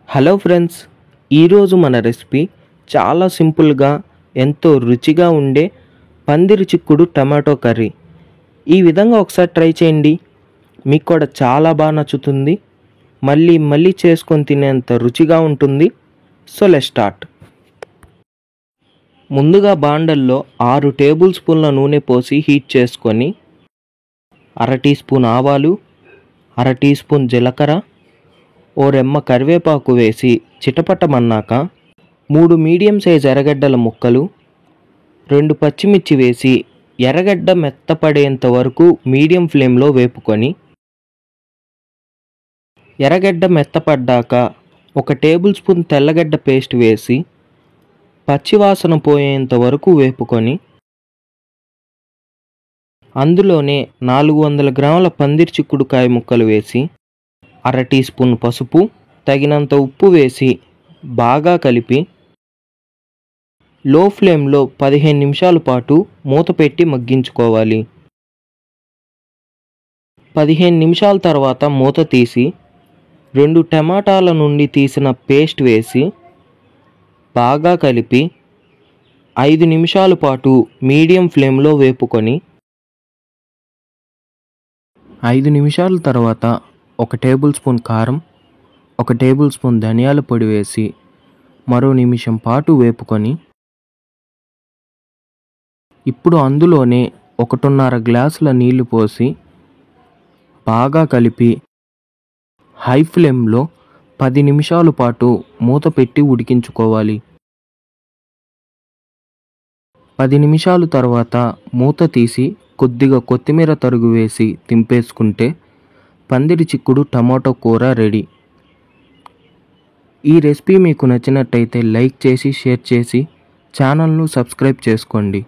Hello friends, ఈరోజు మన recipe చాలా సింపుల్గా ఎంతో రుచిగా ఉండే పందిరి చిక్కుడు టమాటో కర్రీ. ఈ విధంగా ఒకసారి ట్రై చేయండి, మీకు కూడా చాలా బాగా నచ్చుతుంది. మళ్ళీ చేసుకొని తినేంత రుచిగా ఉంటుంది. So let's start. ముందుగా బాండల్లో 6 టేబుల్ స్పూన్ల నూనె పోసి హీట్ చేసుకొని అర టీ స్పూన్ ఆవాలు, అర టీ స్పూన్ జీలకర్ర, ఓ రెమ్మ కరివేపాకు వేసి చిటపటమన్నాక 3 మీడియం సైజ్ ఎర్రగడ్డల ముక్కలు, 2 పచ్చిమిర్చి వేసి ఎర్రగడ్డ మెత్తపడేంత వరకు మీడియం ఫ్లేమ్లో వేపుకొని, ఎర్రగడ్డ మెత్తపడ్డాక 1 టేబుల్ స్పూన్ తెల్లగడ్డ పేస్ట్ వేసి పచ్చివాసన పోయేంత వరకు వేపుకొని, అందులోనే 400 గ్రాముల పందిరి చిక్కుడుకాయ ముక్కలు వేసి అర టీ స్పూన్ పసుపు, తగినంత ఉప్పు వేసి బాగా కలిపి లో ఫ్లేమ్లో 15 నిమిషాల పాటు మూత పెట్టి మగ్గించుకోవాలి. 15 నిమిషాల తర్వాత మూత తీసి 2 టమాటాల నుండి తీసిన పేస్ట్ వేసి బాగా కలిపి 5 నిమిషాల పాటు మీడియం ఫ్లేమ్లో వేపుకొని 5 నిమిషాల తర్వాత 1 టేబుల్ స్పూన్ కారం, 1 టేబుల్ స్పూన్ ధనియాల పొడి వేసి మరో నిమిషం పాటు వేపుకొని, ఇప్పుడు అందులోనే 1.5 గ్లాసుల నీళ్లు పోసి బాగా కలిపి హై ఫ్లేమ్లో 10 నిమిషాల పాటు మూత పెట్టి ఉడికించుకోవాలి. 10 నిమిషాల తర్వాత మూత తీసి కొద్దిగా కొత్తిమీర తరుగు వేసి దింపేసుకుంటే పందిరి చిక్కుడు టమాటో కూర రెడీ. ఈ రెసిపీ మీకు నచ్చినట్టయితే లైక్ చేసి షేర్ చేసి ఛానల్ను సబ్స్క్రైబ్ చేసుకోండి.